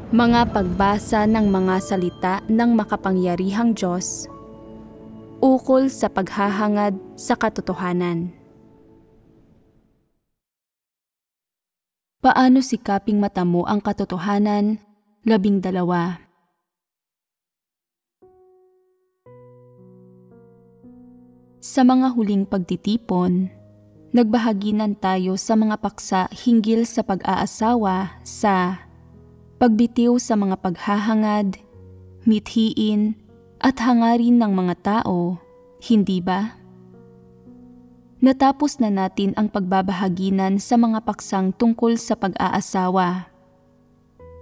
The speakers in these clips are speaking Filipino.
Mga pagbasa ng mga salita ng makapangyarihang Diyos ukol sa paghahangad sa katotohanan. Paano sikaping matamo ang katotohanan? 12. Sa mga huling pagtitipon, nagbahaginan tayo sa mga paksa hinggil sa pag-aasawa sa pagbitiw sa mga paghahangad, mithiin, at hangarin ng mga tao, hindi ba? Natapos na natin ang pagbabahaginan sa mga paksang tungkol sa pag-aasawa.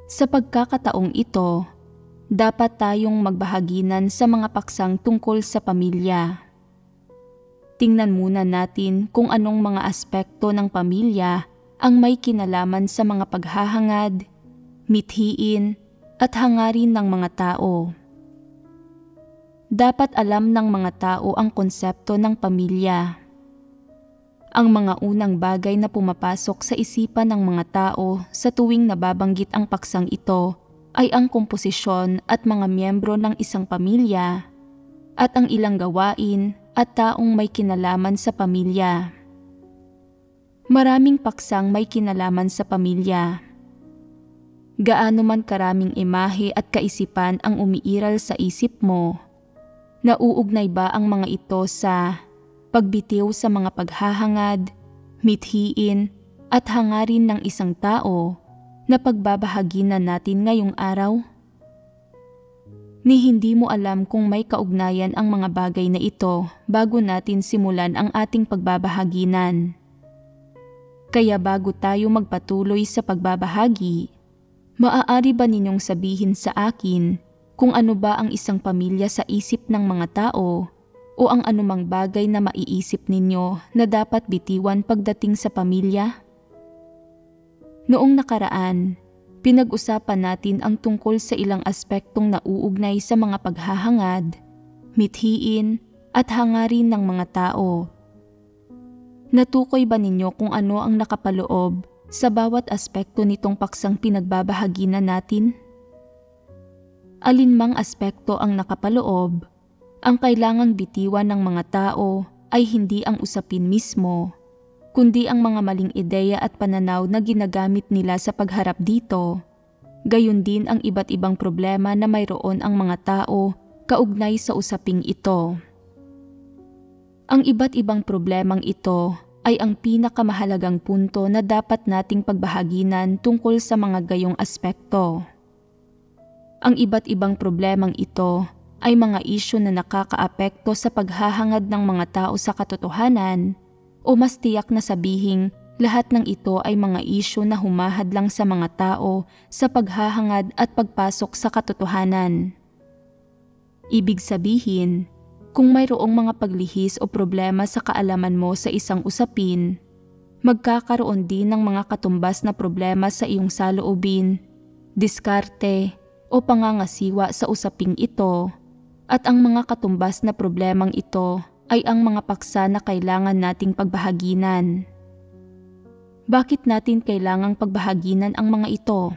Sa pagkakataong ito, dapat tayong magbahaginan sa mga paksang tungkol sa pamilya. Tingnan muna natin kung anong mga aspekto ng pamilya ang may kinalaman sa mga paghahangad, mithiin, at hangarin ng mga tao. Dapat alam ng mga tao ang konsepto ng pamilya. Ang mga unang bagay na pumapasok sa isipan ng mga tao sa tuwing nababanggit ang paksang ito ay ang komposisyon at mga miyembro ng isang pamilya at ang ilang gawain at taong may kinalaman sa pamilya. Maraming paksang may kinalaman sa pamilya. Gaano man karaming imahe at kaisipan ang umiiral sa isip mo, nauugnay ba ang mga ito sa pagbitiw sa mga paghahangad, mithiin, at hangarin ng isang tao na pagbabahaginan natin ngayong araw? Ni hindi mo alam kung may kaugnayan ang mga bagay na ito bago natin simulan ang ating pagbabahaginan. Kaya bago tayo magpatuloy sa pagbabahagi, maaari ba ninyong sabihin sa akin kung ano ba ang isang pamilya sa isip ng mga tao o ang anumang bagay na maiisip ninyo na dapat bitiwan pagdating sa pamilya? Noong nakaraan, pinag-usapan natin ang tungkol sa ilang aspektong nauugnay sa mga paghahangad, mithiin, at hangarin ng mga tao. Natukoy ba ninyo kung ano ang nakapaloob sa bawat aspekto nitong paksang pinagbabahaginan natin? Alinmang aspekto ang nakapaloob, ang kailangang bitiwan ng mga tao ay hindi ang usapin mismo, kundi ang mga maling ideya at pananaw na ginagamit nila sa pagharap dito. Gayon din ang iba't ibang problema na mayroon ang mga tao kaugnay sa usaping ito. Ang iba't ibang problemang ito ay ang pinakamahalagang punto na dapat nating pagbahaginan tungkol sa mga gayong aspekto. Ang iba't ibang problemang ito ay mga isyu na nakakaapekto sa paghahangad ng mga tao sa katotohanan, o mas tiyak na sabihing lahat ng ito ay mga isyu na humahadlang sa mga tao sa paghahangad at pagpasok sa katotohanan. Ibig sabihin, kung mayroong mga paglihis o problema sa kaalaman mo sa isang usapin, magkakaroon din ng mga katumbas na problema sa iyong saloobin, diskarte, o pangangasiwa sa usaping ito, at ang mga katumbas na problemang ito ay ang mga paksa na kailangan nating pagbahaginan. Bakit natin kailangang pagbahaginan ang mga ito?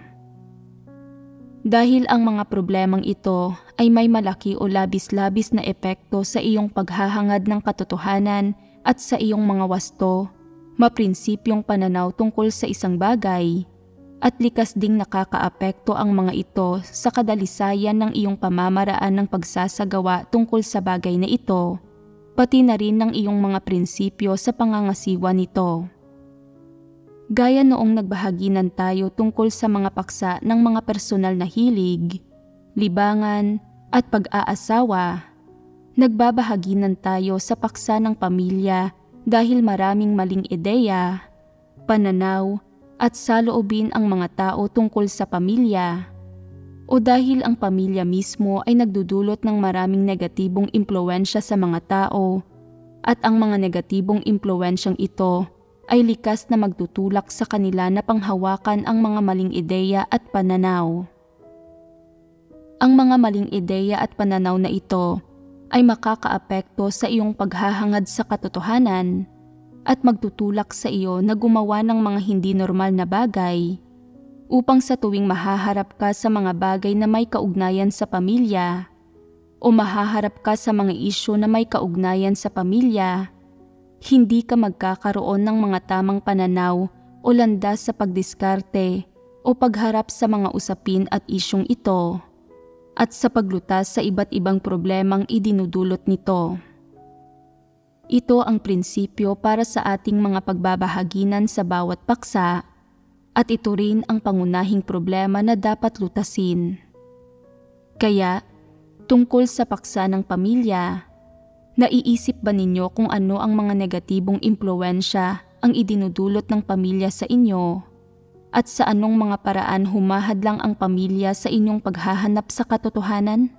Dahil ang mga problemang ito ay may malaki o labis-labis na epekto sa iyong paghahangad ng katotohanan at sa iyong mga wasto, maprinsipiong pananaw tungkol sa isang bagay, at likas ding nakakaapekto ang mga ito sa kadalisayan ng iyong pamamaraan ng pagsasagawa tungkol sa bagay na ito, pati na rin ng iyong mga prinsipyo sa pangangasiwa nito. Gaya noong nagbahaginan tayo tungkol sa mga paksa ng mga personal na hilig, libangan, at pag-aasawa, nagbabahaginan tayo sa paksa ng pamilya dahil maraming maling ideya, pananaw, at saloobin ang mga tao tungkol sa pamilya, o dahil ang pamilya mismo ay nagdudulot ng maraming negatibong impluwensya sa mga tao, at ang mga negatibong impluwensyang ito ay likas na magtutulak sa kanila na panghawakan ang mga maling ideya at pananaw. Ang mga maling ideya at pananaw na ito ay makakaapekto sa iyong paghahangad sa katotohanan at magtutulak sa iyo na gumawa ng mga hindi normal na bagay upang sa tuwing mahaharap ka sa mga bagay na may kaugnayan sa pamilya o mahaharap ka sa mga isyu na may kaugnayan sa pamilya, hindi ka magkakaroon ng mga tamang pananaw o landas sa pagdiskarte o pagharap sa mga usapin at isyong ito at sa paglutas sa iba't ibang problemang idinudulot nito. Ito ang prinsipyo para sa ating mga pagbabahaginan sa bawat paksa at ito rin ang pangunahing problema na dapat lutasin. Kaya, tungkol sa paksa ng pamilya, naiisip ba ninyo kung ano ang mga negatibong impluwensya ang idinudulot ng pamilya sa inyo at sa anong mga paraan humahadlang ang pamilya sa inyong paghahanap sa katotohanan?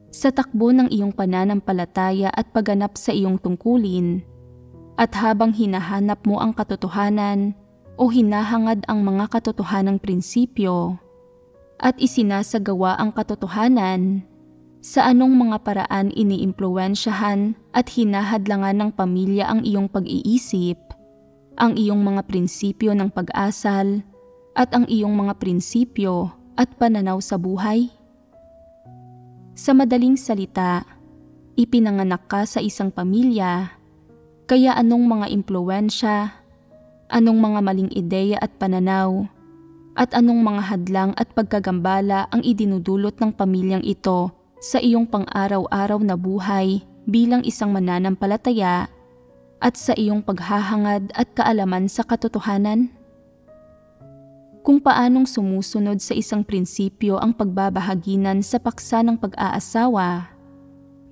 Sa takbo ng iyong pananampalataya at pagganap sa iyong tungkulin, at habang hinahanap mo ang katotohanan o hinahangad ang mga katotohanang prinsipyo, at isinasagawa ang katotohanan, sa anong mga paraan iniimpluwensyahan at hinahadlangan ng pamilya ang iyong pag-iisip, ang iyong mga prinsipyo ng pag-asal, at ang iyong mga prinsipyo at pananaw sa buhay? Sa madaling salita, ipinanganak ka sa isang pamilya, kaya anong mga impluwensya, anong mga maling ideya at pananaw, at anong mga hadlang at pagkagambala ang idinudulot ng pamilyang ito sa iyong pang-araw-araw na buhay bilang isang mananampalataya at sa iyong paghahangad at kaalaman sa katotohanan? Kung paanong sumusunod sa isang prinsipyo ang pagbabahaginan sa paksa ng pag-aasawa,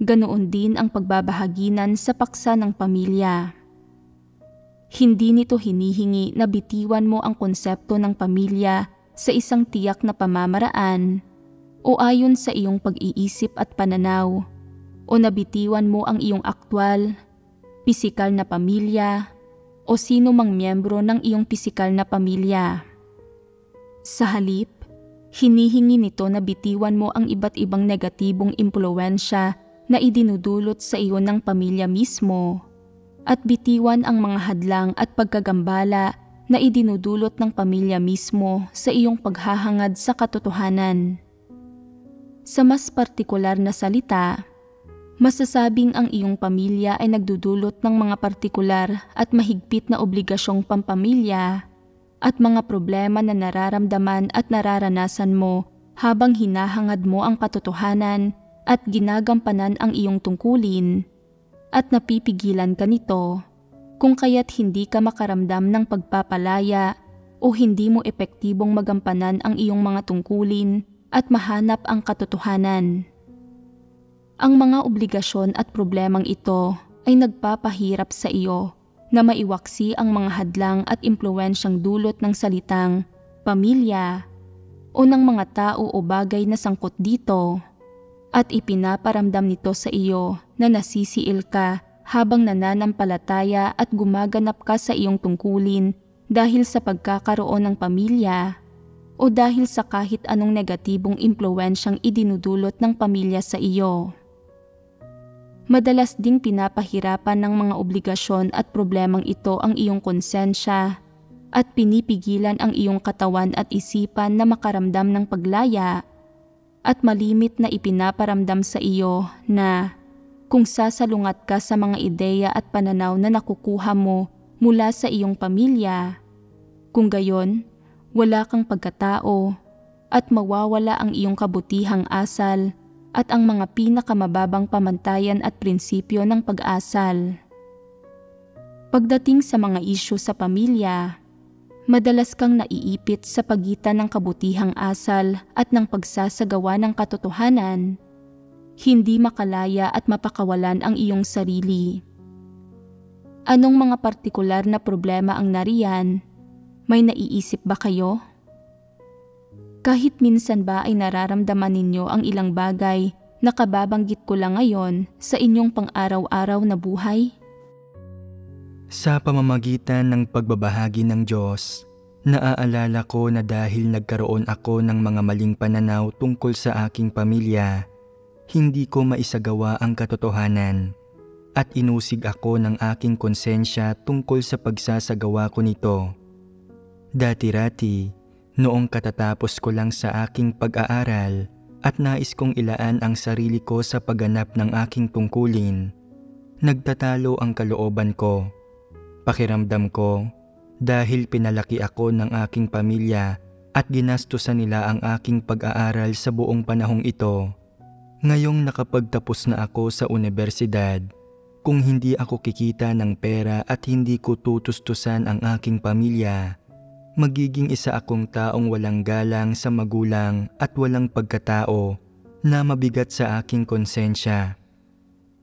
ganoon din ang pagbabahaginan sa paksa ng pamilya. Hindi nito hinihingi na bitiwan mo ang konsepto ng pamilya sa isang tiyak na pamamaraan o ayon sa iyong pag-iisip at pananaw, o nabitiwan mo ang iyong aktwal, pisikal na pamilya o sino mang miyembro ng iyong pisikal na pamilya. Sa halip, hinihingi nito na bitiwan mo ang iba't ibang negatibong impluwensya na idinudulot sa iyo ng pamilya mismo at bitiwan ang mga hadlang at pagkagambala na idinudulot ng pamilya mismo sa iyong paghahangad sa katotohanan. Sa mas partikular na salita, masasabing ang iyong pamilya ay nagdudulot ng mga partikular at mahigpit na obligasyong pampamilya at mga problema na nararamdaman at nararanasan mo habang hinahangad mo ang katotohanan at ginagampanan ang iyong tungkulin, at napipigilan ka nito kung kaya't hindi ka makaramdam ng pagpapalaya o hindi mo epektibong magampanan ang iyong mga tungkulin at mahanap ang katotohanan. Ang mga obligasyon at problemang ito ay nagpapahirap sa iyo na maiwaksi ang mga hadlang at impluwensyang dulot ng salitang pamilya o ng mga tao o bagay na sangkot dito, at ipinaparamdam nito sa iyo na nasisiil ka habang nananampalataya at gumaganap ka sa iyong tungkulin dahil sa pagkakaroon ng pamilya o dahil sa kahit anong negatibong impluwensyang idinudulot ng pamilya sa iyo. Madalas ding pinapahirapan ng mga obligasyon at problemang ito ang iyong konsensya at pinipigilan ang iyong katawan at isipan na makaramdam ng paglaya at malimit na ipinaparamdam sa iyo na kung sasalungat ka sa mga ideya at pananaw na nakukuha mo mula sa iyong pamilya, kung gayon, wala kang pagkatao at mawawala ang iyong kabutihang asal at ang mga pinakamababang pamantayan at prinsipyo ng pag-asal. Pagdating sa mga isyu sa pamilya, madalas kang naiipit sa pagitan ng kabutihang asal at ng pagsasagawa ng katotohanan, hindi makalaya at mapakawalan ang iyong sarili. Anong mga partikular na problema ang nariyan? May naiisip ba kayo? Kahit minsan ba ay nararamdaman ninyo ang ilang bagay na kababanggit ko lang ngayon sa inyong pang-araw-araw na buhay? Sa pamamagitan ng pagbabahagi ng Diyos, naaalala ko na dahil nagkaroon ako ng mga maling pananaw tungkol sa aking pamilya, hindi ko maisagawa ang katotohanan at inusig ako ng aking konsensya tungkol sa pagsasagawa ko nito. Dati-rati, Noong katatapos ko lang sa aking pag-aaral at nais kong ilaan ang sarili ko sa pagganap ng aking tungkulin, nagtatalo ang kalooban ko. Pakiramdam ko, dahil pinalaki ako ng aking pamilya at ginastusan nila ang aking pag-aaral sa buong panahong ito. Ngayong nakapagtapos na ako sa universidad, kung hindi ako kikita ng pera at hindi ko tutustusan ang aking pamilya, magiging isa akong taong walang galang sa magulang at walang pagkatao na mabigat sa aking konsensya.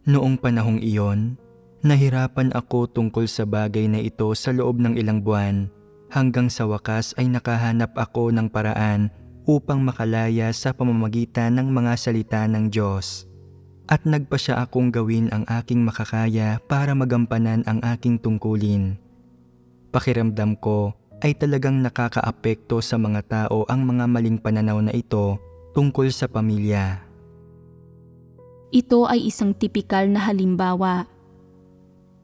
Noong panahong iyon, nahirapan ako tungkol sa bagay na ito sa loob ng ilang buwan hanggang sa wakas ay nakahanap ako ng paraan upang makalaya sa pamamagitan ng mga salita ng Diyos. At nagpasya akong gawin ang aking makakaya para magampanan ang aking tungkulin. Pakiramdam ko ay talagang nakakaapekto sa mga tao ang mga maling pananaw na ito tungkol sa pamilya. Ito ay isang tipikal na halimbawa.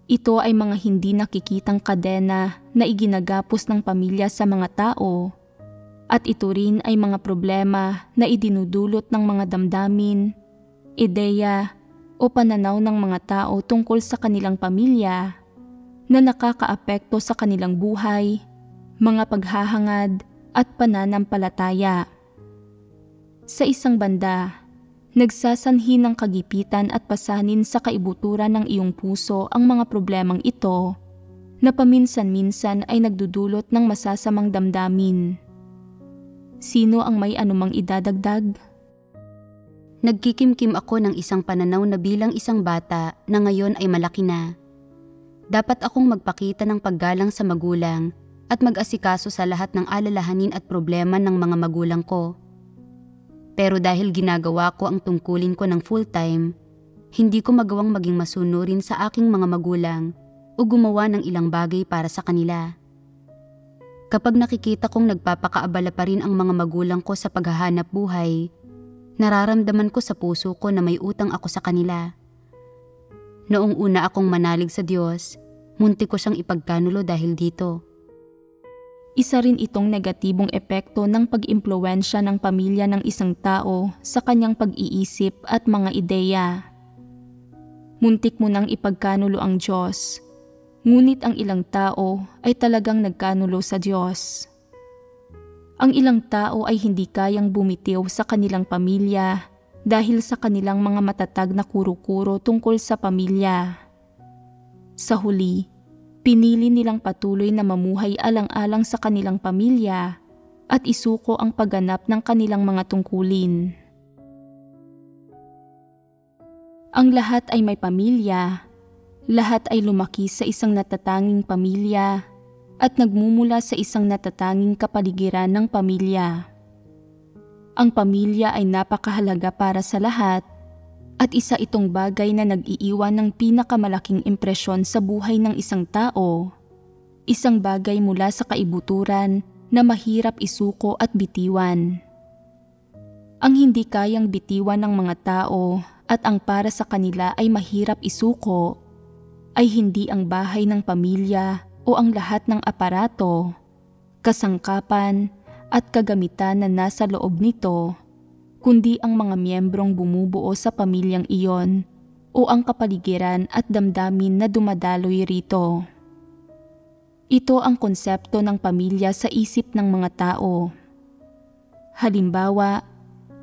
Ito ay mga hindi nakikitang kadena na iginagapos ng pamilya sa mga tao. At ito rin ay mga problema na idinudulot ng mga damdamin, ideya o pananaw ng mga tao tungkol sa kanilang pamilya na nakakaapekto sa kanilang buhay, mga paghahangad at pananampalataya. Sa isang banda, nagsasanhi ng kagipitan at pasanin sa kaibuturan ng iyong puso ang mga problemang ito na paminsan-minsan ay nagdudulot ng masasamang damdamin. Sino ang may anumang idadagdag? Nagkikimkim ako ng isang pananaw na bilang isang bata na ngayon ay malaki na. Dapat akong magpakita ng paggalang sa magulang at mag-asikaso sa lahat ng alalahanin at problema ng mga magulang ko. Pero dahil ginagawa ko ang tungkulin ko ng full-time, hindi ko magawang maging masunurin sa aking mga magulang o gumawa ng ilang bagay para sa kanila. Kapag nakikita kong nagpapakaabala pa rin ang mga magulang ko sa paghahanap buhay, nararamdaman ko sa puso ko na may utang ako sa kanila. Noong una akong manalig sa Diyos, muntik ko siyang ipagkanulo dahil dito. Isa rin itong negatibong epekto ng pag-impluwensya ng pamilya ng isang tao sa kanyang pag-iisip at mga ideya. Muntik mo nang ipagkanulo ang Diyos, ngunit ang ilang tao ay talagang nagkanulo sa Diyos. Ang ilang tao ay hindi kayang bumitiw sa kanilang pamilya dahil sa kanilang mga matatag na kuro-kuro tungkol sa pamilya. Sa huli, pinili nilang patuloy na mamuhay alang-alang sa kanilang pamilya at isuko ang pagganap ng kanilang mga tungkulin. Ang lahat ay may pamilya, lahat ay lumaki sa isang natatanging pamilya at nagmumula sa isang natatanging kapaligiran ng pamilya. Ang pamilya ay napakahalaga para sa lahat at isa itong bagay na nag-iiwan ng pinakamalaking impresyon sa buhay ng isang tao. Isang bagay mula sa kaibuturan na mahirap isuko at bitiwan. Ang hindi kayang bitiwan ng mga tao at ang para sa kanila ay mahirap isuko ay hindi ang bahay ng pamilya o ang lahat ng aparato, kasangkapan at kagamitan na nasa loob nito, kundi ang mga miyembrong bumubuo sa pamilyang iyon o ang kapaligiran at damdamin na dumadaloy rito. Ito ang konsepto ng pamilya sa isip ng mga tao. Halimbawa,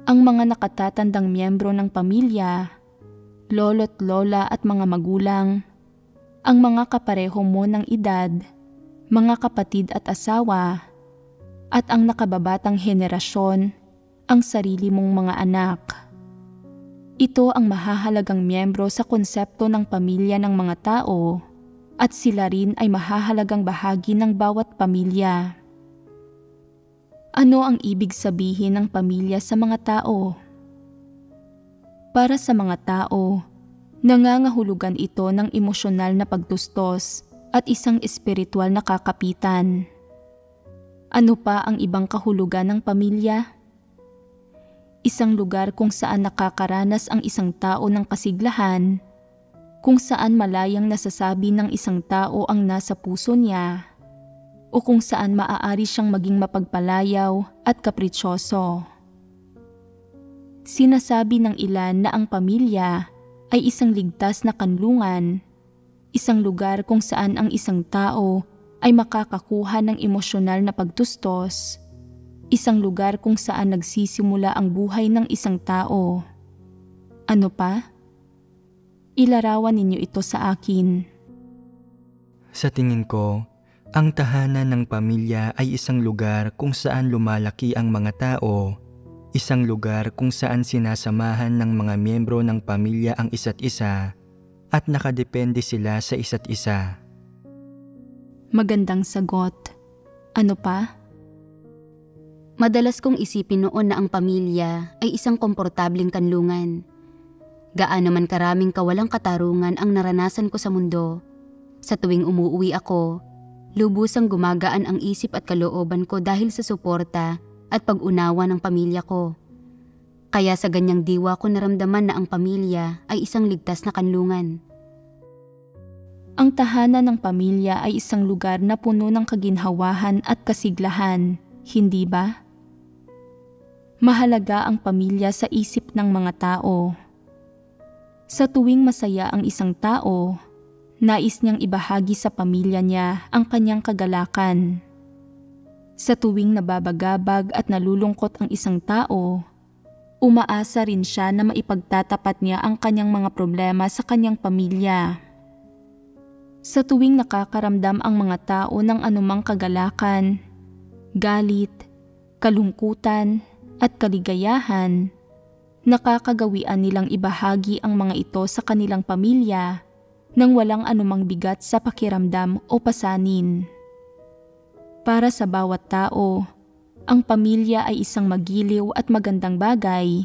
ang mga nakatatandang miyembro ng pamilya, lolo't lola at mga magulang, ang mga kapareho mo ng edad, mga kapatid at asawa, at ang nakababatang henerasyon, ang sarili mong mga anak. Ito ang mahahalagang miyembro sa konsepto ng pamilya ng mga tao at sila rin ay mahahalagang bahagi ng bawat pamilya. Ano ang ibig sabihin ng pamilya sa mga tao? Para sa mga tao, nangangahulugan ito ng emosyonal na pagtustos at isang espiritual na kakapitan. Ano pa ang ibang kahulugan ng pamilya? Isang lugar kung saan nakakaranas ang isang tao ng kasiglahan, kung saan malayang nasasabi ng isang tao ang nasa puso niya, o kung saan maaari siyang maging mapagpalayaw at kapritsoso. Sinasabi ng ilan na ang pamilya ay isang ligtas na kanlungan, isang lugar kung saan ang isang tao ay makakakuha ng emosyonal na pagtustos, isang lugar kung saan nagsisimula ang buhay ng isang tao. Ano pa? Ilarawan ninyo ito sa akin. Sa tingin ko, ang tahanan ng pamilya ay isang lugar kung saan lumalaki ang mga tao, isang lugar kung saan sinasamahan ng mga miyembro ng pamilya ang isa't isa at nakadepende sila sa isa't isa. Magandang sagot. Ano pa? Madalas kong isipin noon na ang pamilya ay isang komportableng kanlungan. Gaano man karaming kawalang katarungan ang naranasan ko sa mundo, sa tuwing umuwi ako, lubusang gumagaan ang isip at kalooban ko dahil sa suporta at pag-unawa ng pamilya ko. Kaya sa ganyang diwa ko naramdaman na ang pamilya ay isang ligtas na kanlungan. Ang tahanan ng pamilya ay isang lugar na puno ng kaginhawahan at kasiglahan, hindi ba? Mahalaga ang pamilya sa isip ng mga tao. Sa tuwing masaya ang isang tao, nais niyang ibahagi sa pamilya niya ang kanyang kagalakan. Sa tuwing nababagabag at nalulungkot ang isang tao, umaasa rin siya na maipagtatapat niya ang kanyang mga problema sa kanyang pamilya. Sa tuwing nakakaramdam ang mga tao ng anumang kagalakan, galit, kalungkutan, at kaligayahan, nakakagawian nilang ibahagi ang mga ito sa kanilang pamilya nang walang anumang bigat sa pakiramdam o pasanin. Para sa bawat tao, ang pamilya ay isang magiliw at magandang bagay,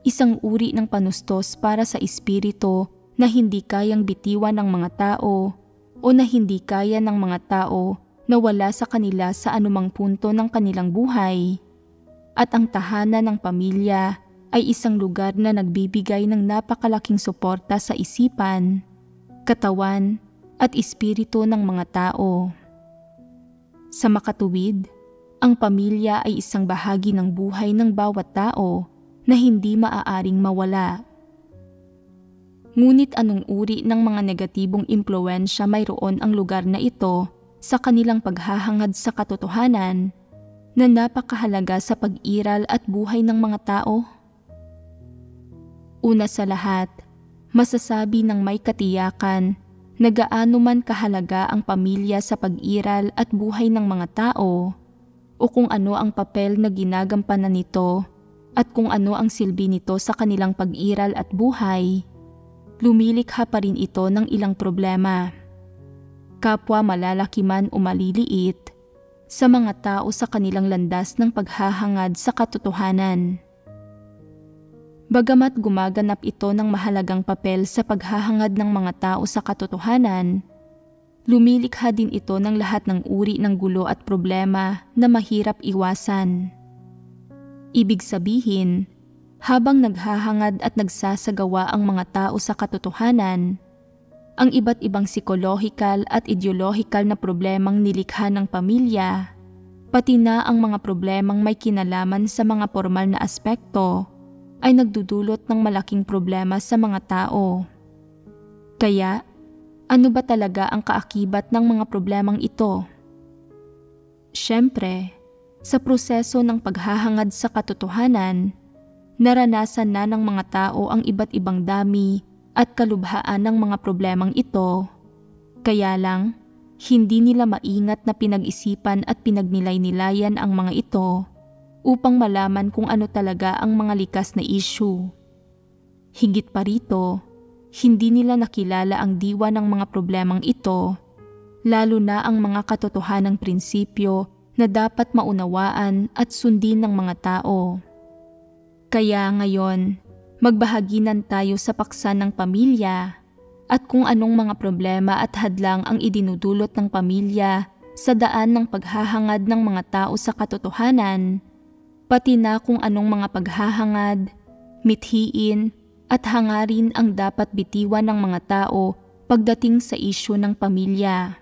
isang uri ng panustos para sa espiritu na hindi kayang bitiwan ng mga tao o na hindi kaya ng mga tao na wala sa kanila sa anumang punto ng kanilang buhay. At ang tahanan ng pamilya ay isang lugar na nagbibigay ng napakalaking suporta sa isipan, katawan at espiritu ng mga tao. Sa makatuwid, ang pamilya ay isang bahagi ng buhay ng bawat tao na hindi maaaring mawala. Ngunit anong uri ng mga negatibong impluwensya mayroon ang lugar na ito sa kanilang paghahangad sa katotohanan na napakahalaga sa pag-iral at buhay ng mga tao? Una sa lahat, masasabi ng may katiyakan na gaano man kahalaga ang pamilya sa pag-iral at buhay ng mga tao o kung ano ang papel na ginagampanan nito at kung ano ang silbi nito sa kanilang pag-iral at buhay, lumilikha pa rin ito ng ilang problema. Kapwa malalaki man o maliliit, sa mga tao sa kanilang landas ng paghahangad sa katotohanan. Bagamat gumaganap ito ng mahalagang papel sa paghahangad ng mga tao sa katotohanan, lumilikha din ito ng lahat ng uri ng gulo at problema na mahirap iwasan. Ibig sabihin, habang naghahangad at nagsasagawa ang mga tao sa katotohanan, ang iba't ibang psikolohikal at ideolohikal na problemang nilikha ng pamilya, pati na ang mga problemang may kinalaman sa mga formal na aspekto, ay nagdudulot ng malaking problema sa mga tao. Kaya, ano ba talaga ang kaakibat ng mga problemang ito? Siyempre, sa proseso ng paghahangad sa katotohanan, naranasan na ng mga tao ang iba't ibang dami at kalubhaan ng mga problemang ito. Kaya lang, hindi nila maingat na pinag-isipan at pinagnilay-nilayan ang mga ito upang malaman kung ano talaga ang mga likas na issue. Higit pa rito, hindi nila nakilala ang diwa ng mga problemang ito, lalo na ang mga katotohanang prinsipyo na dapat maunawaan at sundin ng mga tao. Kaya ngayon, magbahaginan tayo sa paksa ng pamilya at kung anong mga problema at hadlang ang idinudulot ng pamilya sa daan ng paghahangad ng mga tao sa katotohanan, pati na kung anong mga paghahangad, mithiin at hangarin ang dapat bitiwan ng mga tao pagdating sa isyu ng pamilya.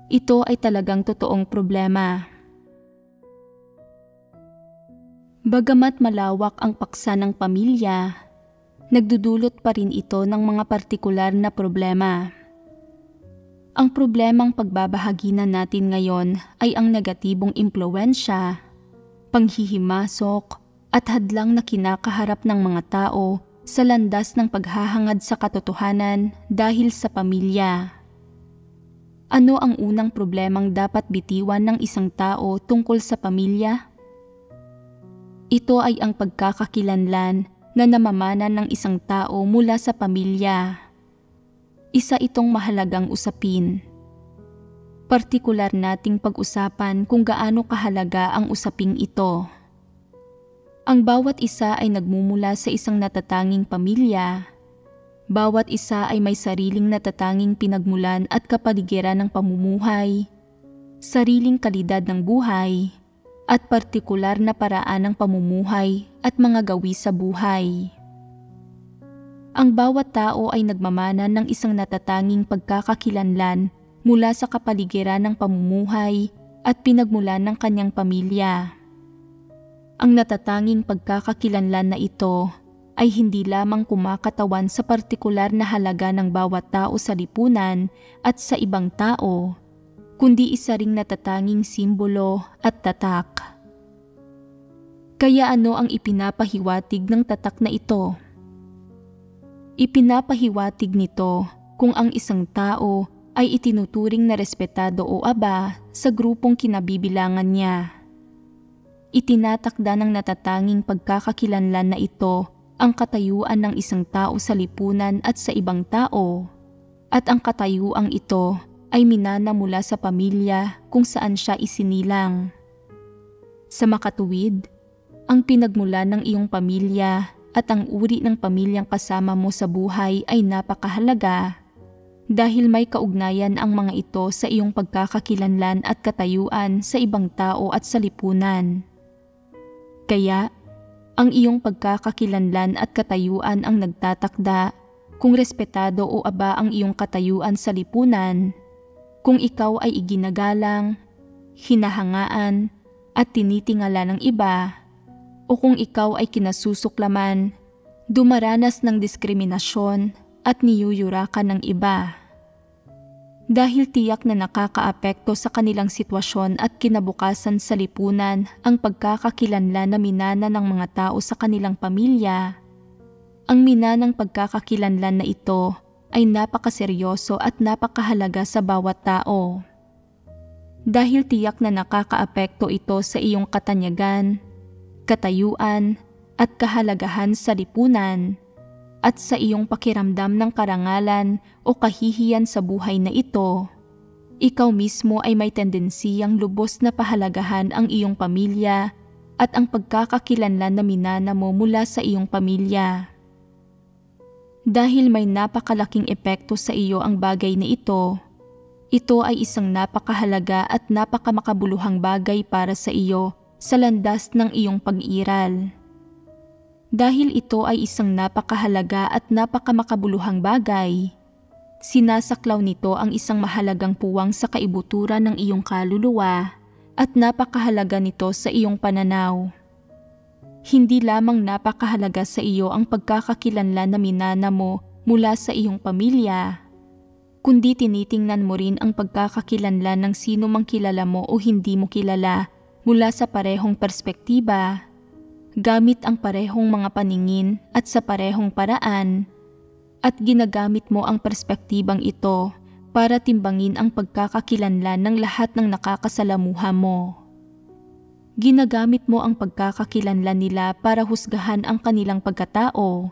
ito ay talagang totoong problema. Bagamat malawak ang paksa ng pamilya, nagdudulot pa rin ito ng mga partikular na problema. Ang problemang pagbabahaginan natin ngayon ay ang negatibong impluwensya, panghihimasok at hadlang na kinakaharap ng mga tao sa landas ng paghahangad sa katotohanan dahil sa pamilya. Ano ang unang problemang dapat bitiwan ng isang tao tungkol sa pamilya? Ito ay ang pagkakakilanlan na namamana ng isang tao mula sa pamilya. Isa itong mahalagang usapin. Partikular nating pag-usapan kung gaano kahalaga ang usaping ito. Ang bawat isa ay nagmumula sa isang natatanging pamilya. Bawat isa ay may sariling natatanging pinagmulan at kapaligiran ng pamumuhay, sariling kalidad ng buhay, at partikular na paraan ng pamumuhay at mga gawi sa buhay. Ang bawat tao ay nagmamana ng isang natatanging pagkakakilanlan mula sa kapaligiran ng pamumuhay at pinagmulan ng kanyang pamilya. Ang natatanging pagkakakilanlan na ito ay hindi lamang kumakatawan sa partikular na halaga ng bawat tao sa lipunan at sa ibang tao, kundi isa ring natatanging simbolo at tatak. Kaya ano ang ipinapahiwatig ng tatak na ito? Ipinapahiwatig nito kung ang isang tao ay itinuturing na respetado o aba sa grupong kinabibilangan niya. Itinatakda ng natatanging pagkakakilanlan na ito ang katayuan ng isang tao sa lipunan at sa ibang tao, at ang katayuang ito ay minana mula sa pamilya kung saan siya isinilang. Sa makatuwid, ang pinagmulan ng iyong pamilya at ang uri ng pamilyang kasama mo sa buhay ay napakahalaga dahil may kaugnayan ang mga ito sa iyong pagkakakilanlan at katayuan sa ibang tao at sa lipunan. Kaya, ang iyong pagkakakilanlan at katayuan ang nagtatakda kung respetado o aba ang iyong katayuan sa lipunan, kung ikaw ay iginagalang, hinahangaan at tinitingala ng iba, o kung ikaw ay kinasusuklaman, dumaranas ng diskriminasyon at niyuyurakan ng iba. Dahil tiyak na nakakaapekto sa kanilang sitwasyon at kinabukasan sa lipunan ang pagkakakilanlan na minana ng mga tao sa kanilang pamilya, ang minanang pagkakakilanlan na ito ay napakaseryoso at napakahalaga sa bawat tao. Dahil tiyak na nakakaapekto ito sa iyong katanyagan, katayuan at kahalagahan sa lipunan, at sa iyong pakiramdam ng karangalan o kahihiyan sa buhay na ito, ikaw mismo ay may tendensiyang lubos na pahalagahan ang iyong pamilya at ang pagkakakilanlan na minana mo mula sa iyong pamilya. Dahil may napakalaking epekto sa iyo ang bagay na ito ay isang napakahalaga at napakamakabuluhang bagay para sa iyo sa landas ng iyong pag-iral. Dahil ito ay isang napakahalaga at napakamakabuluhang bagay, sinasaklaw nito ang isang mahalagang puwang sa kaibuturan ng iyong kaluluwa at napakahalaga nito sa iyong pananaw. Hindi lamang napakahalaga sa iyo ang pagkakakilanlan na minana mo mula sa iyong pamilya, kundi tinitingnan mo rin ang pagkakakilanlan ng sino mang kilala mo o hindi mo kilala mula sa parehong perspektiba, gamit ang parehong mga paningin at sa parehong paraan, at ginagamit mo ang perspektibang ito para timbangin ang pagkakakilanlan ng lahat ng nakakasalamuha mo. Ginagamit mo ang pagkakakilanlan nila para husgahan ang kanilang pagkatao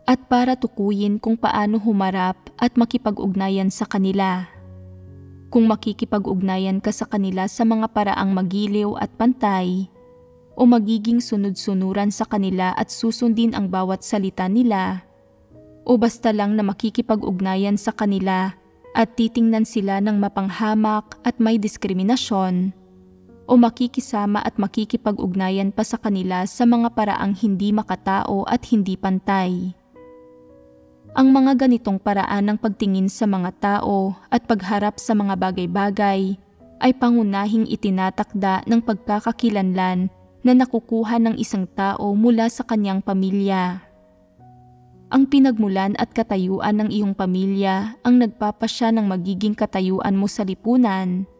at para tukuyin kung paano humarap at makipag-ugnayan sa kanila. Kung makikipag-ugnayan ka sa kanila sa mga paraang magiliw at pantay, o magiging sunod-sunuran sa kanila at susundin ang bawat salita nila, o basta lang na makikipag-ugnayan sa kanila at titingnan sila ng mapanghamak at may diskriminasyon, o makikisama at makikipag-ugnayan pa sa kanila sa mga paraang hindi makatao at hindi pantay. Ang mga ganitong paraan ng pagtingin sa mga tao at pagharap sa mga bagay-bagay ay pangunahing itinatakda ng pagkakakilanlan na nakukuha ng isang tao mula sa kanyang pamilya. Ang pinagmulan at katayuan ng iyong pamilya ang nagpapasya ng magiging katayuan mo sa lipunan,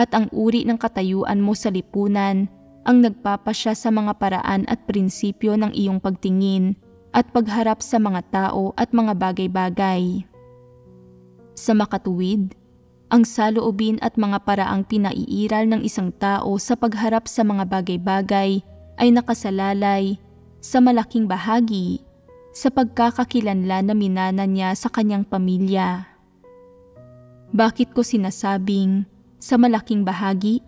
at ang uri ng katayuan mo sa lipunan ang nagpapasya sa mga paraan at prinsipyo ng iyong pagtingin at pagharap sa mga tao at mga bagay-bagay. Sa makatuwid, ang saloobin at mga paraang pinaiiral ng isang tao sa pagharap sa mga bagay-bagay ay nakasalalay sa malaking bahagi sa pagkakakilanlan na minana niya sa kanyang pamilya. Bakit ko sinasabing sa malaking bahagi?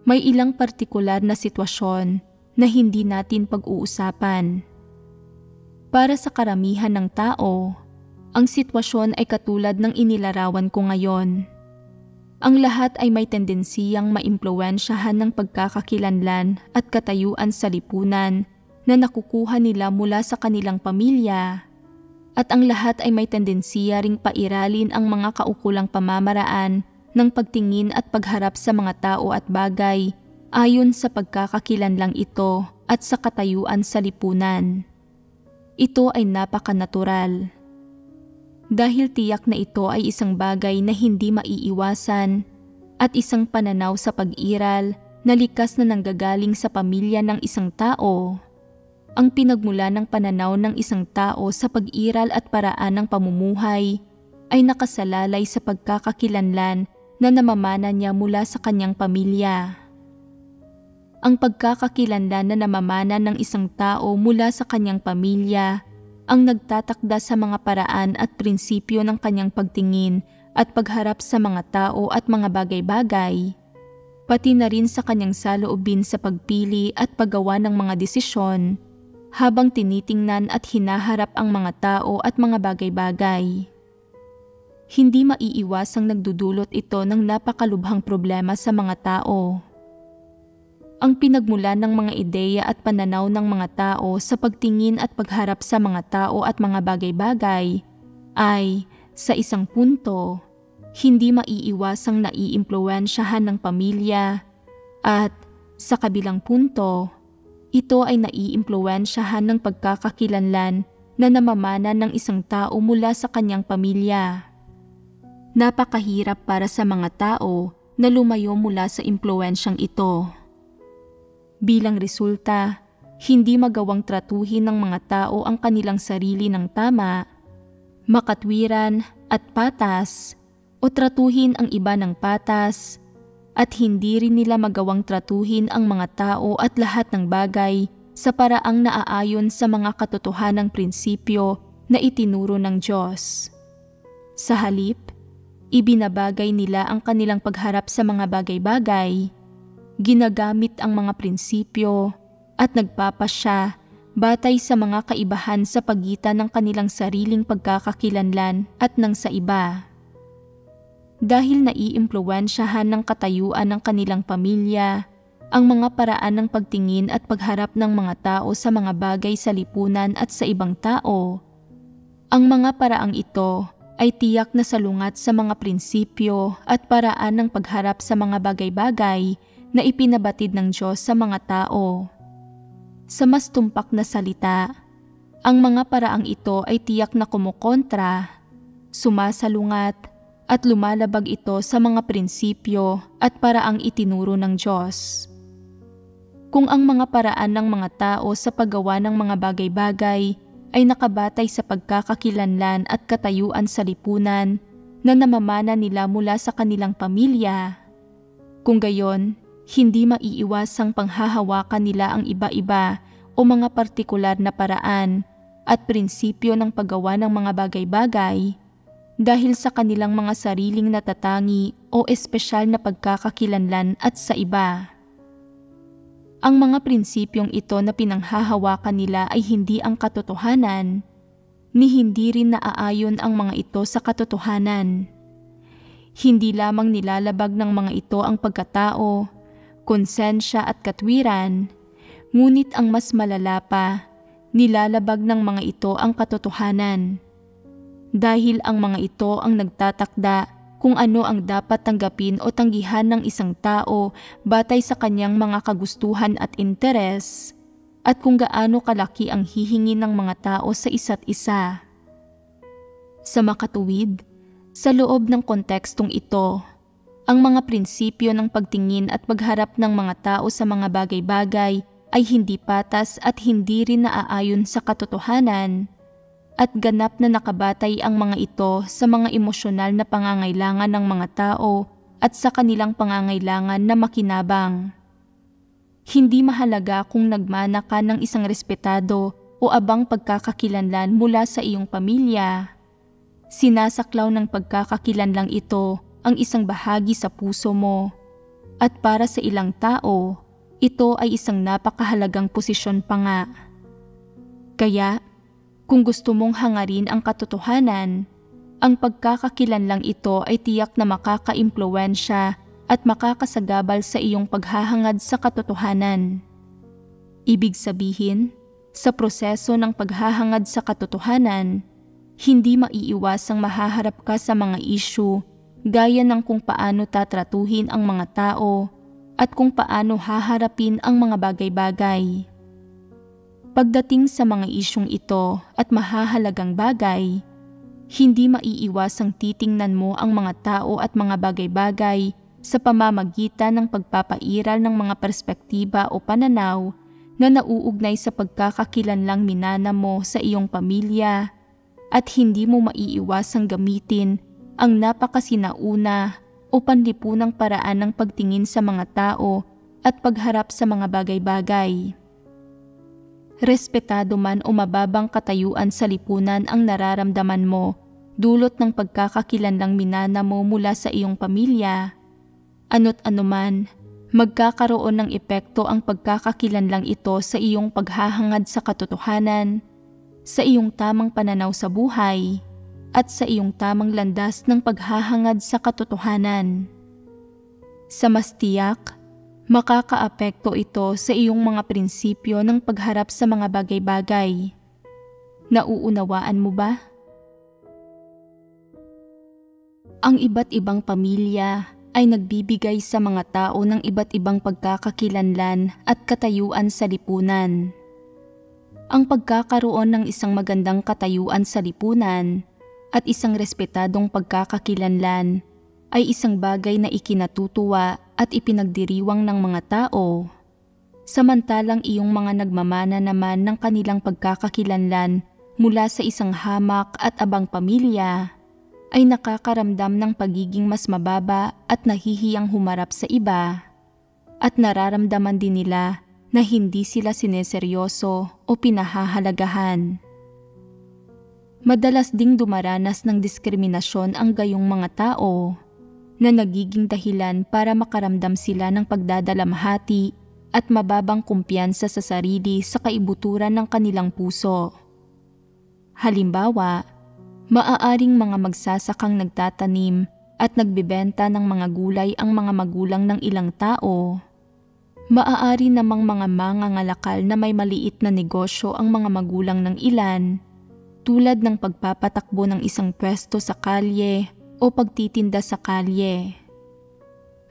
May ilang partikular na sitwasyon na hindi natin pag-uusapan. Para sa karamihan ng tao, ang sitwasyon ay katulad ng inilarawan ko ngayon. Ang lahat ay may tendensiyang maimpluwensyahan ng pagkakakilanlan at katayuan sa lipunan na nakukuha nila mula sa kanilang pamilya, at ang lahat ay may tendensiya ring pairalin ang mga kaukulang pamamaraan ng pagtingin at pagharap sa mga tao at bagay ayon sa pagkakakilanlang ito at sa katayuan sa lipunan. Ito ay napakanatural. Dahil tiyak na ito ay isang bagay na hindi maiiwasan at isang pananaw sa pag-iral na likas na nanggagaling sa pamilya ng isang tao. Ang pinagmula ng pananaw ng isang tao sa pag-iral at paraan ng pamumuhay ay nakasalalay sa pagkakakilanlan na namamana niya mula sa kanyang pamilya. Ang pagkakakilanlan na namamana ng isang tao mula sa kanyang pamilya ang nagtatakda sa mga paraan at prinsipyo ng kanyang pagtingin at pagharap sa mga tao at mga bagay-bagay, pati na rin sa kanyang saloobin sa pagpili at paggawa ng mga desisyon habang tinitingnan at hinaharap ang mga tao at mga bagay-bagay. Hindi maiiwasang nagdudulot ito ng napakalubhang problema sa mga tao. Ang pinagmulan ng mga ideya at pananaw ng mga tao sa pagtingin at pagharap sa mga tao at mga bagay-bagay ay, sa isang punto, hindi maiiwasang naiimpluwensyahan ng pamilya at, sa kabilang punto, ito ay naiimpluwensyahan ng pagkakakilanlan na namamana ng isang tao mula sa kanyang pamilya. Napakahirap para sa mga tao na lumayo mula sa impluwensyang ito. Bilang resulta, hindi magawang tratuhin ng mga tao ang kanilang sarili ng tama, makatwiran at patas, o tratuhin ang iba ng patas, at hindi rin nila magawang tratuhin ang mga tao at lahat ng bagay sa paraang naaayon sa mga katotohanang prinsipyo na itinuro ng Diyos. Sa halip, ibinabagay nila ang kanilang pagharap sa mga bagay-bagay, ginagamit ang mga prinsipyo at nagpapasya batay sa mga kaibahan sa pagitan ng kanilang sariling pagkakakilanlan at ng sa iba. Dahil naiimpluwensyahan ng katayuan ng kanilang pamilya, ang mga paraan ng pagtingin at pagharap ng mga tao sa mga bagay sa lipunan at sa ibang tao, ang mga paraang ito ay tiyak na salungat sa mga prinsipyo at paraan ng pagharap sa mga bagay-bagay na ipinabatid ng Diyos sa mga tao. Sa mas tumpak na salita, ang mga paraang ito ay tiyak na kumukontra, sumasalungat, at lumalabag ito sa mga prinsipyo at paraang itinuro ng Diyos. Kung ang mga paraan ng mga tao sa paggawa ng mga bagay-bagay ay nakabatay sa pagkakakilanlan at katayuan sa lipunan na namamana nila mula sa kanilang pamilya, kung gayon, hindi maiiwasang panghahawakan nila ang iba-iba o mga partikular na paraan at prinsipyo ng paggawa ng mga bagay-bagay dahil sa kanilang mga sariling natatangi o espesyal na pagkakakilanlan at sa iba. Ang mga prinsipyong ito na pinanghahawakan nila ay hindi ang katotohanan, ni hindi rin naaayon ang mga ito sa katotohanan. Hindi lamang nilalabag ng mga ito ang pagkatao, konsensya at katwiran, ngunit ang mas malala pa, nilalabag ng mga ito ang katotohanan. Dahil ang mga ito ang nagtatakda kung ano ang dapat tanggapin o tanggihan ng isang tao batay sa kanyang mga kagustuhan at interes, at kung gaano kalaki ang hihingi ng mga tao sa isa't isa. Sa makatuwid, sa loob ng kontekstong ito, ang mga prinsipyo ng pagtingin at pagharap ng mga tao sa mga bagay-bagay ay hindi patas at hindi rin naaayon sa katotohanan, at ganap na nakabatay ang mga ito sa mga emosyonal na pangangailangan ng mga tao at sa kanilang pangangailangan na makinabang. Hindi mahalaga kung nagmana ka ng isang respetado o abang pagkakakilanlan mula sa iyong pamilya. Sinasaklaw ng pagkakakilanlang ito ang isang bahagi sa puso mo, at para sa ilang tao, ito ay isang napakahalagang posisyon pa nga. Kaya, kung gusto mong hangarin ang katotohanan, ang pagkakakilanlang ito ay tiyak na makakaimpluwensya at makakasagabal sa iyong paghahangad sa katotohanan. Ibig sabihin, sa proseso ng paghahangad sa katotohanan, hindi maiiwasang mahaharap ka sa mga issue gaya ng kung paano tatratuhin ang mga tao at kung paano haharapin ang mga bagay-bagay. Pagdating sa mga isyong ito at mahahalagang bagay, hindi maiiwasang titingnan mo ang mga tao at mga bagay-bagay sa pamamagitan ng pagpapairal ng mga perspektiba o pananaw na nauugnay sa pagkakakilanlang minana mo sa iyong pamilya, at hindi mo maiiwasang gamitin ang napakasinauna o panlipunang paraan ng pagtingin sa mga tao at pagharap sa mga bagay-bagay. Respetado man o mababang katayuan sa lipunan ang nararamdaman mo dulot ng pagkakakilanlang minana mo mula sa iyong pamilya, ano't anuman, magkakaroon ng epekto ang pagkakakilanlang ito sa iyong paghahangad sa katotohanan, sa iyong tamang pananaw sa buhay, at sa iyong tamang landas ng paghahangad sa katotohanan. Sa mas tiyak, makakaapekto ito sa iyong mga prinsipyo ng pagharap sa mga bagay-bagay. Nauunawaan mo ba? Ang iba't ibang pamilya ay nagbibigay sa mga tao ng iba't ibang pagkakakilanlan at katayuan sa lipunan. Ang pagkakaroon ng isang magandang katayuan sa lipunan at isang respetadong pagkakakilanlan ay isang bagay na ikinatutuwa at ipinagdiriwang ng mga tao. Samantalang iyong mga nagmamana naman ng kanilang pagkakakilanlan mula sa isang hamak at abang pamilya ay nakakaramdam ng pagiging mas mababa at nahihiyang humarap sa iba, at nararamdaman din nila na hindi sila sineseryoso o pinahahalagahan. Madalas ding dumaranas ng diskriminasyon ang gayong mga tao na nagiging dahilan para makaramdam sila ng pagdadalamhati at mababang kumpiyansa sa sarili sa kaibuturan ng kanilang puso. Halimbawa, maaaring mga magsasakang nagtatanim at nagbebenta ng mga gulay ang mga magulang ng ilang tao. Maaari namang mga mangangalakal na may maliit na negosyo ang mga magulang ng ilan, tulad ng pagpapatakbo ng isang pwesto sa kalye o pagtitinda sa kalye.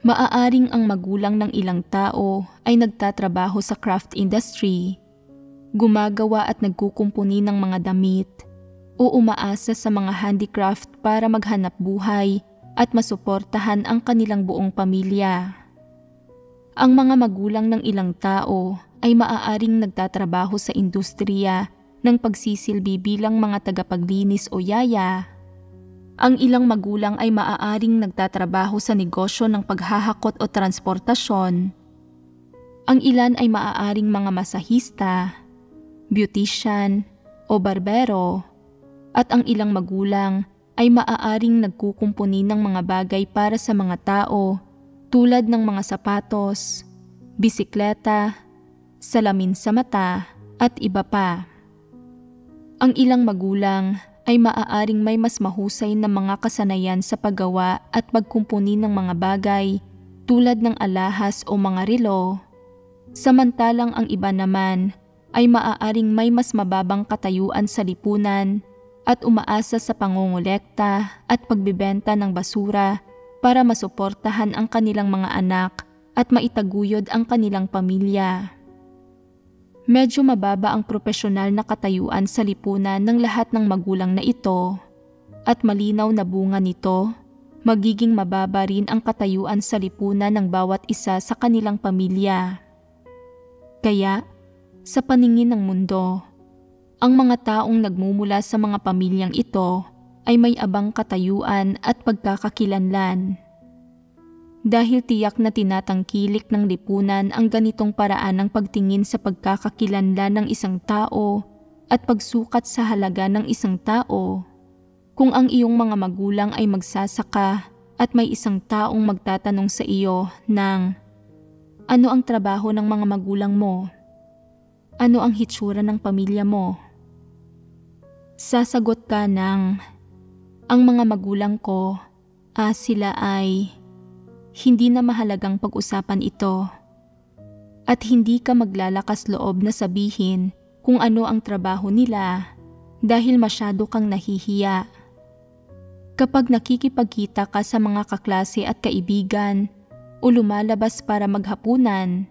Maaaring ang magulang ng ilang tao ay nagtatrabaho sa craft industry, gumagawa at nagkukumpuni ng mga damit, o umaasa sa mga handicraft para maghanap buhay at masuportahan ang kanilang buong pamilya. Ang mga magulang ng ilang tao ay maaaring nagtatrabaho sa industriya ng pagsisilbi bilang mga tagapaglinis o yaya. Ang ilang magulang ay maaaring nagtatrabaho sa negosyo ng paghahakot o transportasyon. Ang ilan ay maaaring mga masahista, beautician o barbero, at ang ilang magulang ay maaaring nagkukumpuni ng mga bagay para sa mga tao tulad ng mga sapatos, bisikleta, salamin sa mata at iba pa. Ang ilang magulang ay maaaring may mas mahusay na mga kasanayan sa paggawa at pagkumpuni ng mga bagay tulad ng alahas o mga relo, samantalang ang iba naman ay maaaring may mas mababang katayuan sa lipunan at umaasa sa pangongolekta at pagbibenta ng basura para masuportahan ang kanilang mga anak at maitaguyod ang kanilang pamilya. Medyo mababa ang propesyonal na katayuan sa lipunan ng lahat ng magulang na ito at malinaw na bunga nito, magiging mababa rin ang katayuan sa lipunan ng bawat isa sa kanilang pamilya. Kaya, sa paningin ng mundo, ang mga taong nagmumula sa mga pamilyang ito ay may abang katayuan at pagkakakilanlan. Dahil tiyak na tinatangkilik ng lipunan ang ganitong paraan ng pagtingin sa pagkakakilanlan ng isang tao at pagsukat sa halaga ng isang tao. Kung ang iyong mga magulang ay magsasaka at may isang taong magtatanong sa iyo ng, ano ang trabaho ng mga magulang mo? Ano ang hitsura ng pamilya mo? Sasagot ka ng, ang mga magulang ko, sila ay hindi na mahalagang pag-usapan ito. At hindi ka maglalakas loob na sabihin kung ano ang trabaho nila dahil masyado kang nahihiya. Kapag nakikipagkita ka sa mga kaklase at kaibigan o lumalabas para maghapunan,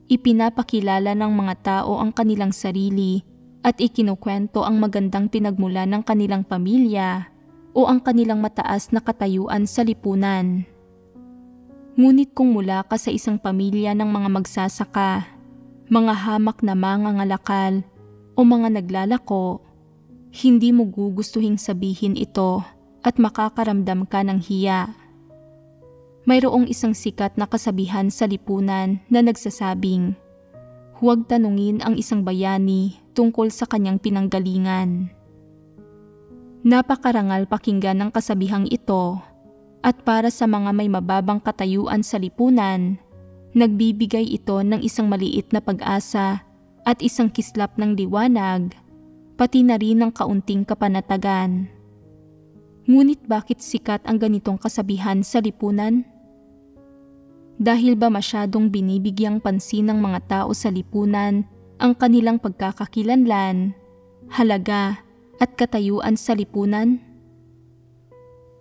ipinapakilala ng mga tao ang kanilang sarili at ikinukwento ang magandang pinagmulan ng kanilang pamilya o ang kanilang mataas na katayuan sa lipunan. Ngunit kung mula ka sa isang pamilya ng mga magsasaka, mga hamak na mangangalakal o mga naglalako, hindi mo gugustuhing sabihin ito at makakaramdam ka ng hiya. Mayroong isang sikat na kasabihan sa lipunan na nagsasabing, huwag tanungin ang isang bayani tungkol sa kanyang pinanggalingan. Napakarangal pakinggan ng kasabihang ito at para sa mga may mababang katayuan sa lipunan, nagbibigay ito ng isang maliit na pag-asa at isang kislap ng liwanag, pati na rin ng kaunting kapanatagan. Ngunit bakit sikat ang ganitong kasabihan sa lipunan? Dahil ba masyadong binibigyang pansin ng mga tao sa lipunan ang kanilang pagkakakilanlan, halaga at katayuan sa lipunan?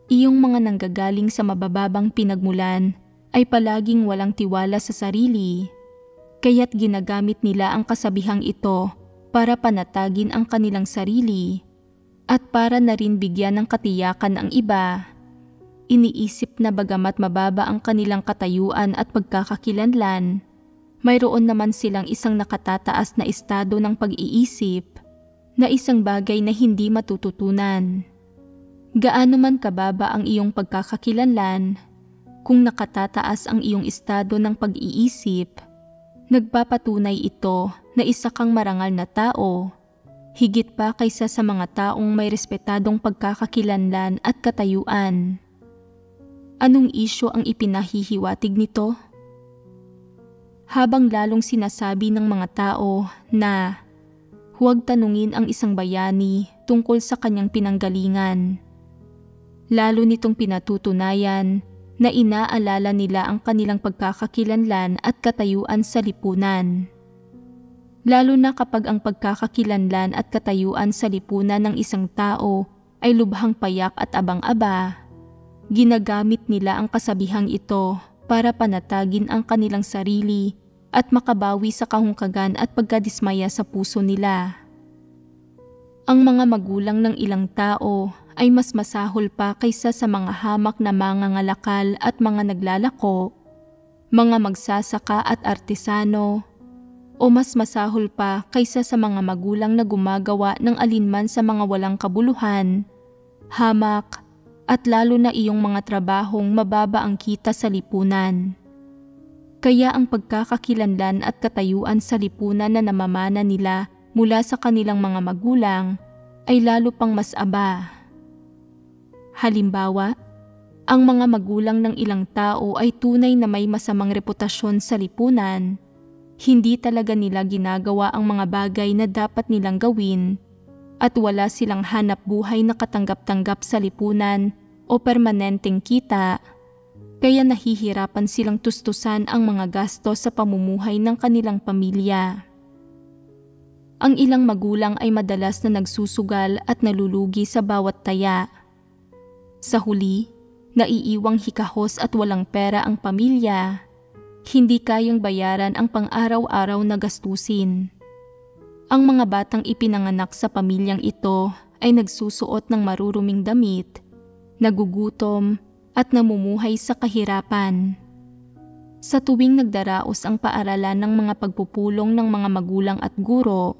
Iyong mga nanggagaling sa mabababang pinagmulan ay palaging walang tiwala sa sarili, kaya't ginagamit nila ang kasabihang ito para panatagin ang kanilang sarili at para na rin bigyan ng katiyakan ang iba. Iniisip na bagamat mababa ang kanilang katayuan at pagkakakilanlan, mayroon naman silang isang nakatataas na estado ng pag-iisip na isang bagay na hindi matututunan. Gaano man kababa ang iyong pagkakakilanlan, kung nakatataas ang iyong estado ng pag-iisip, nagpapatunay ito na isa kang marangal na tao, higit pa kaysa sa mga taong may respetadong pagkakakilanlan at katayuan. Anong isyu ang ipinahihiwatig nito? Habang lalong sinasabi ng mga tao na huwag tanungin ang isang bayani tungkol sa kanyang pinanggalingan, lalo nitong pinatutunayan na inaalala nila ang kanilang pagkakakilanlan at katayuan sa lipunan. Lalo na kapag ang pagkakakilanlan at katayuan sa lipunan ng isang tao ay lubhang payak at abang-aba, ginagamit nila ang kasabihang ito para panatagin ang kanilang sarili at makabawi sa kahungkagan at pagkadismaya sa puso nila. Ang mga magulang ng ilang tao ay mas masahol pa kaysa sa mga hamak na mangangalakal at mga naglalako, mga magsasaka at artesano, o mas masahol pa kaysa sa mga magulang na gumagawa ng alinman sa mga walang kabuluhan, hamak, at lalo na iyong mga trabahong mababa ang kita sa lipunan. Kaya ang pagkakakilanlan at katayuan sa lipunan na namamana nila mula sa kanilang mga magulang ay lalo pang mas aba. Halimbawa, ang mga magulang ng ilang tao ay tunay na may masamang reputasyon sa lipunan. Hindi talaga nila ginagawa ang mga bagay na dapat nilang gawin at wala silang hanap buhay na katanggap-tanggap sa lipunan o permanenteng kita, kaya nahihirapan silang tustusan ang mga gasto sa pamumuhay ng kanilang pamilya. Ang ilang magulang ay madalas na nagsusugal at nalulugi sa bawat taya. Sa huli, naiiwang hikahos at walang pera ang pamilya. Hindi kayang bayaran ang pang-araw-araw na gastusin. Ang mga batang ipinanganak sa pamilyang ito ay nagsusuot ng maruruming damit, nagugutom at namumuhay sa kahirapan. Sa tuwing nagdaraos ang paaralan ng mga pagpupulong ng mga magulang at guro,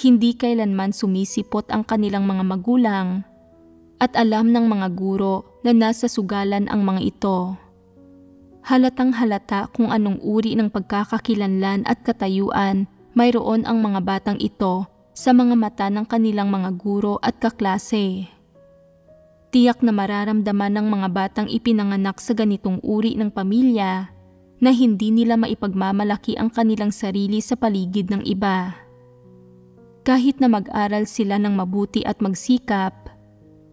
hindi kailanman sumisipot ang kanilang mga magulang at alam ng mga guro na nasa sugalan ang mga ito. Halatang halata kung anong uri ng pagkakakilanlan at katayuan mayroon ang mga batang ito sa mga mata ng kanilang mga guro at kaklase. Tiyak na mararamdaman ng mga batang ipinanganak sa ganitong uri ng pamilya na hindi nila maipagmamalaki ang kanilang sarili sa paligid ng iba. Kahit na mag-aral sila ng mabuti at magsikap,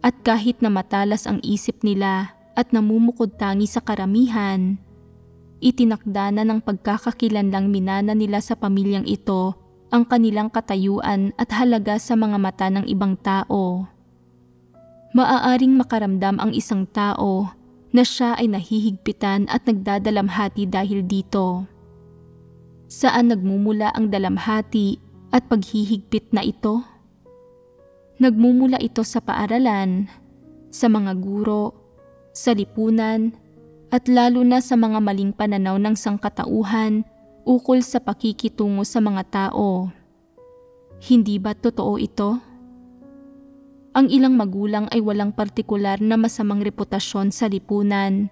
at kahit na matalas ang isip nila at namumukod tangi sa karamihan, itinakda na ng pagkakakilanlang minana nila sa pamilyang ito ang kanilang katayuan at halaga sa mga mata ng ibang tao. Maaaring makaramdam ang isang tao na siya ay nahihigpitan at nagdadalamhati dahil dito. Saan nagmumula ang dalamhati at paghihigpit na ito? Nagmumula ito sa paaralan, sa mga guro, sa lipunan, at lalo na sa mga maling pananaw ng sangkatauhan ukol sa pakikitungo sa mga tao. Hindi ba totoo ito? Ang ilang magulang ay walang partikular na masamang reputasyon sa lipunan,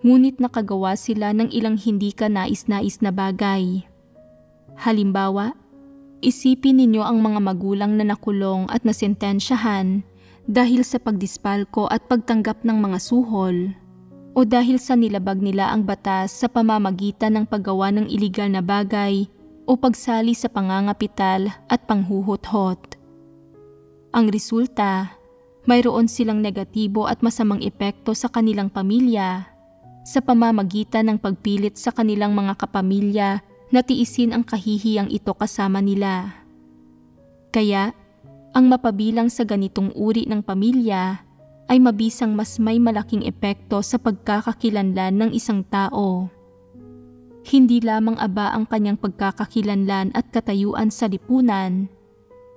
ngunit nakagawa sila ng ilang hindi kanais-nais na bagay. Halimbawa, isipin ninyo ang mga magulang na nakulong at nasentensyahan dahil sa pagdispalko at pagtanggap ng mga suhol, o dahil sa nilabag nila ang batas sa pamamagitan ng paggawa ng iligal na bagay o pagsali sa pangangapital at panghuhot-hot. Ang resulta, mayroon silang negatibo at masamang epekto sa kanilang pamilya sa pamamagitan ng pagpilit sa kanilang mga kapamilya na tiisin ang kahihiyang ito kasama nila. Kaya, ang mapabilang sa ganitong uri ng pamilya ay mabisang mas may malaking epekto sa pagkakakilanlan ng isang tao. Hindi lamang aba ang kanyang pagkakakilanlan at katayuan sa lipunan,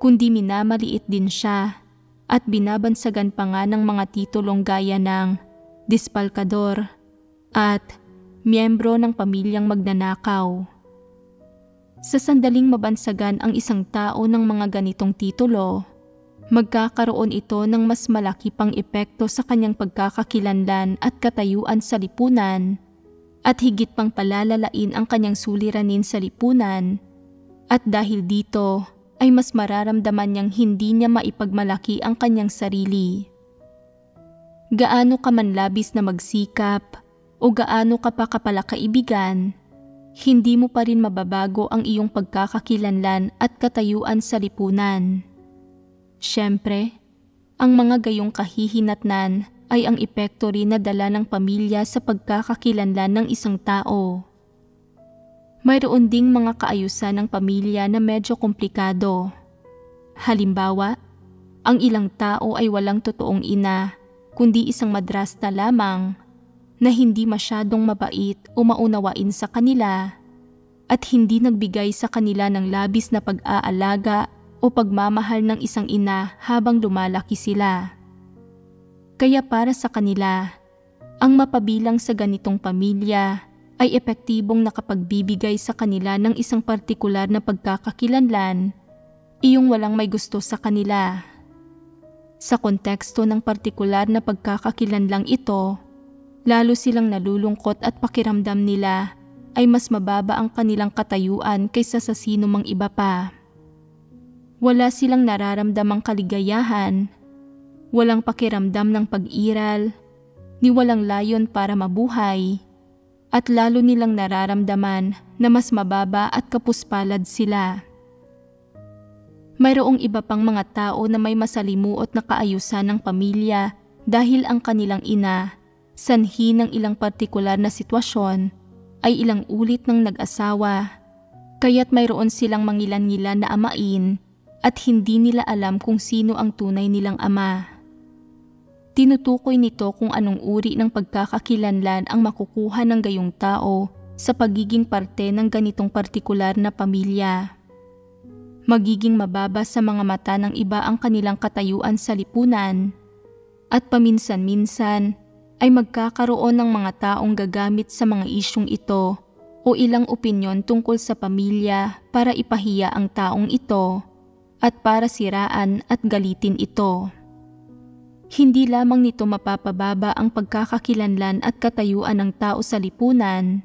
kundi minamaliit din siya at binabansagan pa nga ng mga titulong gaya ng dispalkador at miyembro ng pamilyang magnanakaw. Sa sandaling mabansagan ang isang tao ng mga ganitong titulo, magkakaroon ito ng mas malaki pang epekto sa kanyang pagkakakilanlan at katayuan sa lipunan at higit pang palalalain ang kanyang suliranin sa lipunan, at dahil dito ay mas mararamdaman niyang hindi niya maipagmalaki ang kanyang sarili. Gaano ka man labis na magsikap o gaano ka pa kapalakaibigan, hindi mo pa rin mababago ang iyong pagkakakilanlan at katayuan sa lipunan. Siyempre, ang mga gayong kahihinatnan ay ang epekto rin na dala ng pamilya sa pagkakakilanlan ng isang tao. Mayroon ding mga kaayusan ng pamilya na medyo komplikado. Halimbawa, ang ilang tao ay walang totoong ina, kundi isang madrasta lamang na hindi masyadong mabait o maunawain sa kanila at hindi nagbigay sa kanila ng labis na pag-aalaga o pagmamahal ng isang ina habang lumalaki sila. Kaya para sa kanila, ang mapabilang sa ganitong pamilya ay epektibong nakapagbibigay sa kanila ng isang partikular na pagkakakilanlan, iyong walang may gusto sa kanila. Sa konteksto ng partikular na pagkakakilanlang ito, lalo silang nalulungkot at pakiramdam nila ay mas mababa ang kanilang katayuan kaysa sa sino mang iba pa. Wala silang nararamdamang kaligayahan, walang pakiramdam ng pag-iral, ni walang layon para mabuhay, at lalo nilang nararamdaman na mas mababa at kapuspalad sila. Mayroong iba pang mga tao na may masalimuot na kaayusan ng pamilya dahil ang kanilang ina, sanhi ng ilang partikular na sitwasyon, ay ilang ulit ng nag-asawa, kaya't mayroon silang mangilan-ngilan na amain at hindi nila alam kung sino ang tunay nilang ama. Tinutukoy nito kung anong uri ng pagkakakilanlan ang makukuha ng gayong tao sa pagiging parte ng ganitong partikular na pamilya. Magiging mababa sa mga mata ng iba ang kanilang katayuan sa lipunan, at paminsan-minsan ay magkakaroon ng mga taong gagamit sa mga isyong ito o ilang opinyon tungkol sa pamilya para ipahiya ang taong ito at para siraan at galitin ito. Hindi lamang nito mapapababa ang pagkakakilanlan at katayuan ng tao sa lipunan,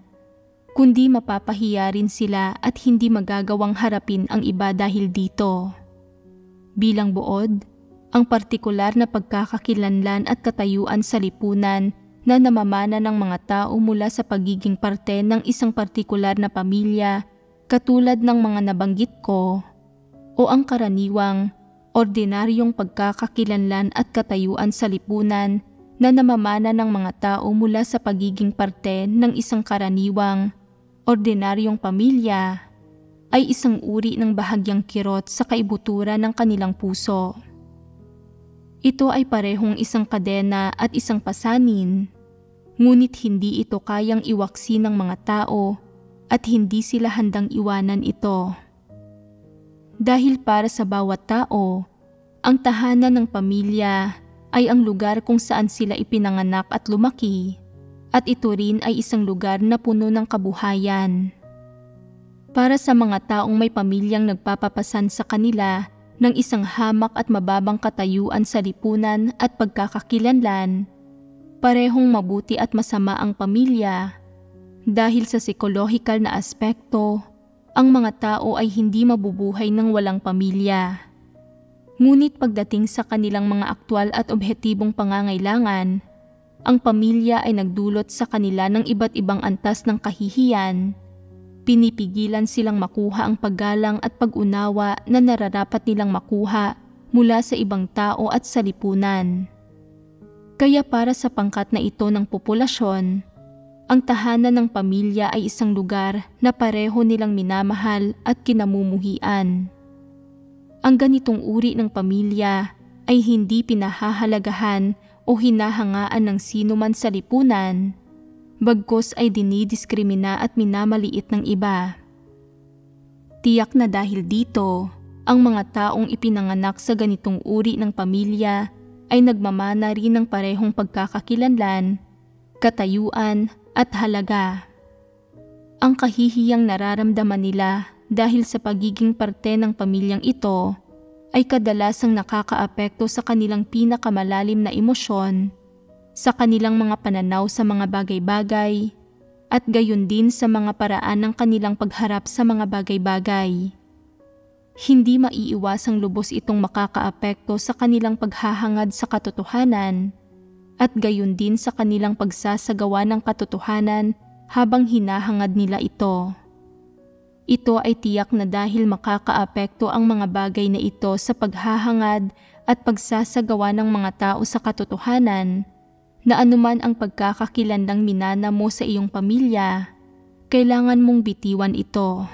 kundi mapapahiya rin sila at hindi magagawang harapin ang iba dahil dito. Bilang buod, ang partikular na pagkakakilanlan at katayuan sa lipunan na namamana ng mga tao mula sa pagiging parte ng isang partikular na pamilya katulad ng mga nabanggit ko, o ang karaniwang, ordinaryong pagkakakilanlan at katayuan sa lipunan na namamana ng mga tao mula sa pagiging parte ng isang karaniwang, ordinaryong pamilya ay isang uri ng bahagyang kirot sa kaibuturan ng kanilang puso. Ito ay parehong isang kadena at isang pasanin, ngunit hindi ito kayang iwaksi ng mga tao at hindi sila handang iwanan ito. Dahil para sa bawat tao, ang tahanan ng pamilya ay ang lugar kung saan sila ipinanganak at lumaki, at ito rin ay isang lugar na puno ng kabuhayan. Para sa mga taong may pamilyang nagpapapasan sa kanila ng isang hamak at mababang katayuan sa lipunan at pagkakakilanlan, parehong mabuti at masama ang pamilya dahil sa psikolohikal na aspekto, ang mga tao ay hindi mabubuhay ng walang pamilya. Ngunit pagdating sa kanilang mga aktwal at objetibong pangangailangan, ang pamilya ay nagdulot sa kanila ng iba't ibang antas ng kahihiyan. Pinipigilan silang makuha ang paggalang at pag-unawa na nararapat nilang makuha mula sa ibang tao at sa lipunan. Kaya para sa pangkat na ito ng populasyon, ang tahanan ng pamilya ay isang lugar na pareho nilang minamahal at kinamumuhian. Ang ganitong uri ng pamilya ay hindi pinahahalagahan o hinahangaan ng sino man sa lipunan, bagkus ay dinidiskrimina at minamaliit ng iba. Tiyak na dahil dito, ang mga taong ipinanganak sa ganitong uri ng pamilya ay nagmamana rin ng parehong pagkakakilanlan, katayuan at halaga. Ang kahihiyang nararamdaman nila dahil sa pagiging parte ng pamilyang ito ay kadalasang nakakaapekto sa kanilang pinakamalalim na emosyon, sa kanilang mga pananaw sa mga bagay-bagay, at gayon din sa mga paraan ng kanilang pagharap sa mga bagay-bagay. Hindi maiiwasang lubos itong makakaapekto sa kanilang paghahangad sa katotohanan, at gayon din sa kanilang pagsasagawa ng katotohanan habang hinahangad nila ito. Ito ay tiyak na dahil makakaapekto ang mga bagay na ito sa paghahangad at pagsasagawa ng mga tao sa katotohanan, na anuman ang pagkakakilanlang minana mo sa iyong pamilya, kailangan mong bitiwan ito.